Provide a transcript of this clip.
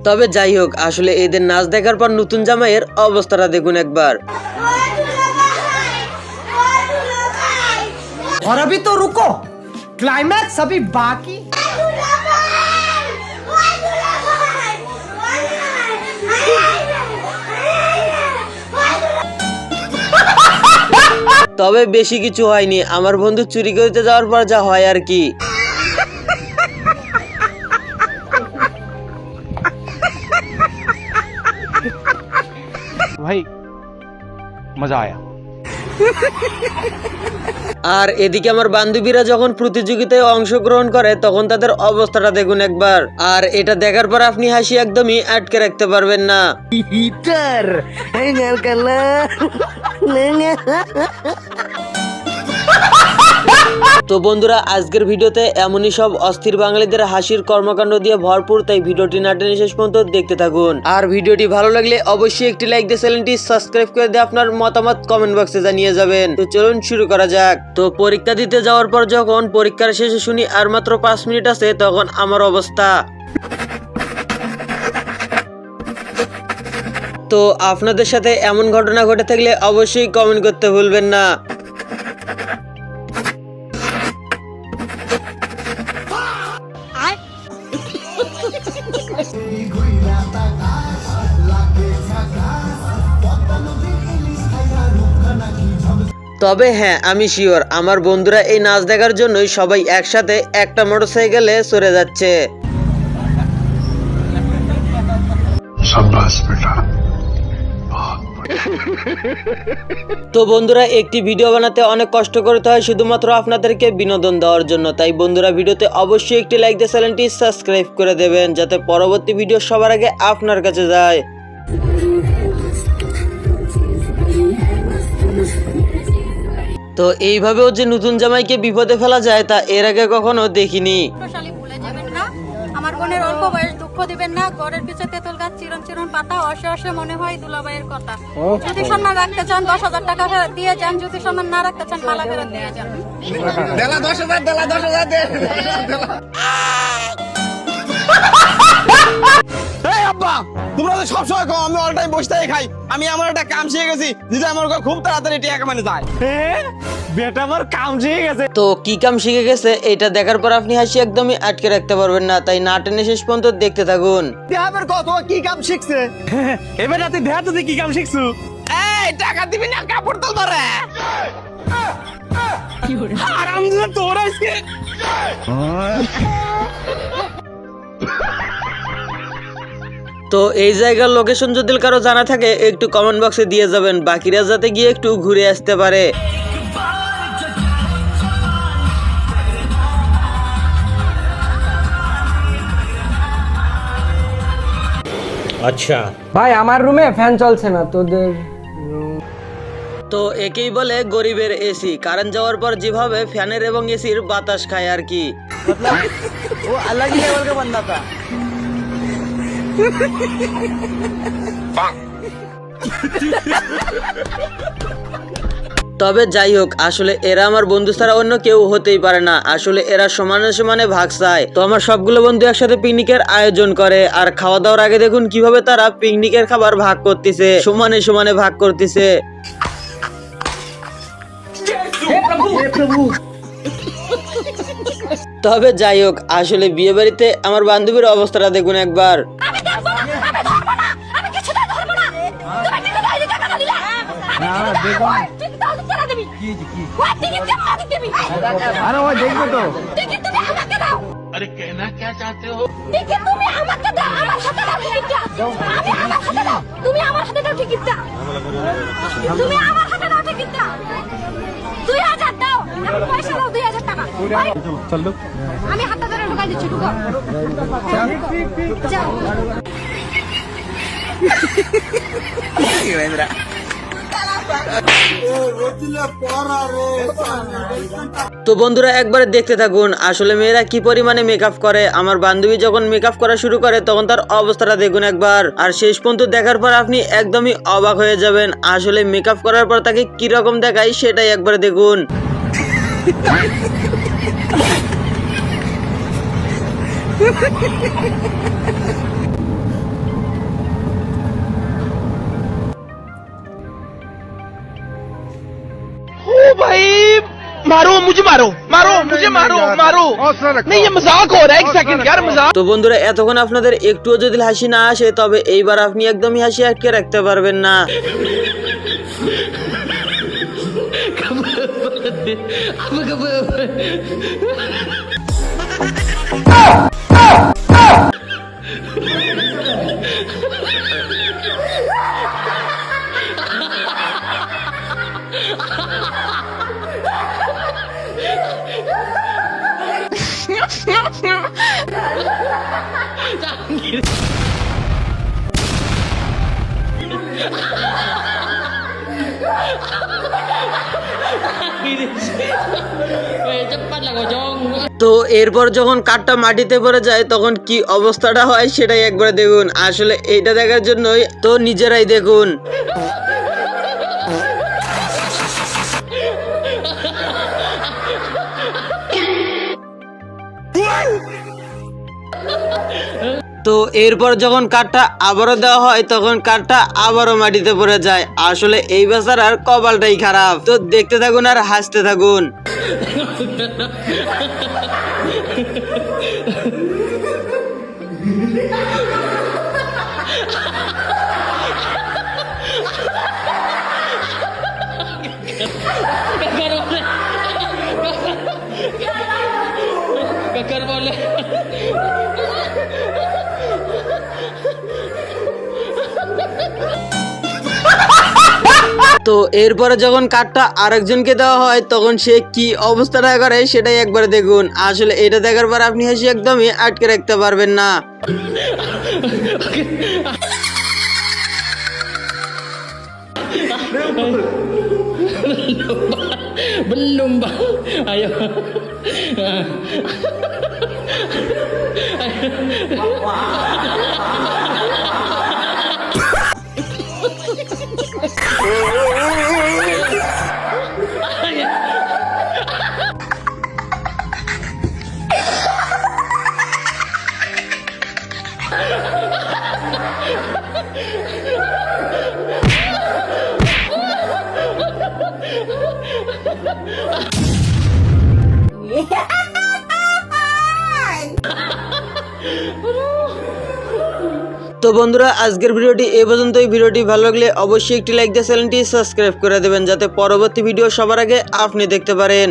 তবে যাই হোক, আসলে এদের নাচ দেখার পর নতুন জামাইয়ের অবস্থাটা দেখুন একবার। और अभी तो रुको, क्लाइमैक्स अभी बाकी। তবে বেশি কিছু হয়নি, আমার বন্ধু চুরি করতে যাওয়ার পর যা হয় আর কি। भाई मजा आया। আর এদিকে আমার বান্ধবীরা যখন প্রতিযোগিতায় অংশগ্রহণ করে তখন তাদের অবস্থাটা দেখুন একবার। আর এটা দেখার পর আপনি হাসি একদমই আটকে রাখতে পারবেন না। তো বন্ধুরা, আজকের ভিডিওতে এমনই সব অস্থির বাঙালিদের হাসির কর্মকাণ্ড দিয়ে ভরপুর, তাই ভিডিওটি না টেনে শেষ পর্যন্ত দেখতে থাকুন। আর ভিডিওটি ভালো লাগলে অবশ্যই একটি লাইক দিয়ে চ্যানেলটি সাবস্ক্রাইব করে দিয়ে আপনার মতামত কমেন্ট বক্সে জানিয়ে যাবেন। তো চলুন শুরু করা যাক। তো পরীক্ষা দিতে যাওয়ার পর যখন পরীক্ষার শেষে শুনি আর মাত্র 5 মিনিট আছে, তখন আমার অবস্থা। তো আপনাদের সাথে এমন ঘটনা ঘটে থাকলে অবশ্যই কমেন্ট করতে ভুলবেন না। তবে হ্যাঁ, আমি শিওর আমার বন্ধুরা এই নাচ দেখার জন্যই সবাই একসাথে একটা মোটরসাইকেলে চড়ে যাচ্ছে। তো বন্ধুরা, একটি ভিডিও বানাতে অনেক কষ্ট করতে হয় শুধুমাত্র আপনাদেরকে বিনোদন দেওয়ার জন্য, তাই বন্ধুরা ভিডিওতে অবশ্যই একটি লাইক দিয়ে চ্যানেলটি সাবস্ক্রাইব করে দেবেন যাতে পরবর্তী ভিডিও সবার আগে আপনার কাছে যায়। তো এইভাবেও যে নতুন জামাইকে বিপদে ফেলা যায় তা এর আগে কখনো দেখিনি। ভুলে যাবেন না, আমার বোনের অল্প বয়স, দুঃখ দিবেন না। ঘরের পিছে তেঁতুল গাছ, চিরন চিরন পাতা, অসে অসে মনে হয় দুলাভাইয়ের কথা। যদি সম্মান রাখতে চান 10,000 টাকা ফেরত দিয়ে যান, যদি সম্মান না রাখতে চান মালা ফেরত দিয়ে যান। देला 10,000 देला 10,000 दे। এই আব্বা, তোমরা তো সব সময় কও আমি অল টাইম বসতেই খাই। আমি আমার একটা কাম শিখে গেছি, যেটা আমার খুব তাড়াতাড়ি টাকা কামানো যায়। বেটা আমার কাম শিখে গেছে। তো কি কাম শিখে গেছে এটা দেখার পর আপনি হাসি একদমই আটকে রাখতে পারবেন না, তাই না টেনে শেষ পর্যন্ত দেখতে থাকুন। দেখাবের কত কি কাম শিখছে? এবার তুই দেখা তুই কি কাম শিখছু? এই টাকা দিবি না কাপড় তুলবো রে। আরাম দিয়ে তোর আজকে। তো এই জায়গার লোকেশন যদি কারো জানা থাকে একটু কমেন্ট বক্সে দিয়ে যাবেন, বাকিরা যাতে গিয়ে একটু ঘুরে আসতে পারে। अच्छा ভাই আমার রুমে ফ্যান চলছে না, তোদের তো একেই বলে গরিবের এসি, কারেন্ট যাওয়ার পর যেভাবে ফ্যানের এবং এসির বাতাস খায় আর কি। वो अलग ही लेवल का बंदा था। তবে যাই হোক, আসলে এরা আমার বন্ধু ছাড়া অন্য কেউ হতেই পারে না। আসলে এরা সমানে সমানে ভাগ চায়। তো আমার সবগুলো বন্ধু একসাথে পিকনিকের আয়োজন করে, আর খাওয়া দাওয়ার আগে দেখুন কিভাবে তারা পিকনিকের খাবার ভাগ করতেছে, সমানে সমানে ভাগ করতেছে। তবে যাই হোক, আসলে বিয়ে বাড়িতে আমার বান্ধবীর অবস্থাটা দেখুন একবার। अरे वो देखो तो अरे कहना क्या चाहते हो? चल लो আমি হাতটা ধরে ঢুকাই দিচ্ছি, ঢুকাও। যাও। তো বন্ধুরা একবারে দেখতে থাকুন আসলে মেয়েরা কি পরিমাণে মেকআপ করে। আমার বান্ধবী যখন মেকআপ করা শুরু করে তখন তার অবস্থাটা দেখুন একবার, আর শেষ পর্যন্ত দেখার পর আপনি একদমই অবাক হয়ে যাবেন। আসলে মেকআপ করার পর তাকে কি রকম দেখায় সেটাই একবার দেখুন। ओ भाई मारो मुझे मारो मारो मुझे मारो मारो नहीं ये मजाक हो रहा है एक सेकंड यार मजाक তো বন্ধুরা এতক্ষণ আপনাদের একটুও যদি হাসি না আসে তবে এইবার আপনি একদমই হাসি আটকে রাখতে পারবেন না। তো এরপর যখন কাঠটা মাটিতে পড়ে যায় তখন কি অবস্থাটা হয় সেটাই একবার দেখুন। আসলে এইটা দেখার জন্যই তো নিজেরাই দেখুন। তো এরপর যখন কাঠটা আবারও দেওয়া হয় তখন কাঠটা আবারও মাটিতে পড়ে যায়। আসলে এই বেচারার কপালটাই খারাপ। তো দেখতে থাকুন আর হাসতে থাকুন। তো এরপরে যখন কাঠটা আরেকজনকে দেওয়া হয় তখন সে কি অবস্থাটা করে সেটাই একবার দেখুন। আসলে এটা দেখার পর আপনি হাসি একদমই আটকে রাখতে পারবেন না। Belum bang. Ayo. তো বন্ধুরা আজকের ভিডিওটি এই পর্যন্তই। ভিডিওটি ভালো লাগলে অবশ্যই একটি লাইক দিয়ে চ্যানেলটি সাবস্ক্রাইব করে দেবেন যাতে পরবর্তী ভিডিও সবার আগে আপনি দেখতে পারেন।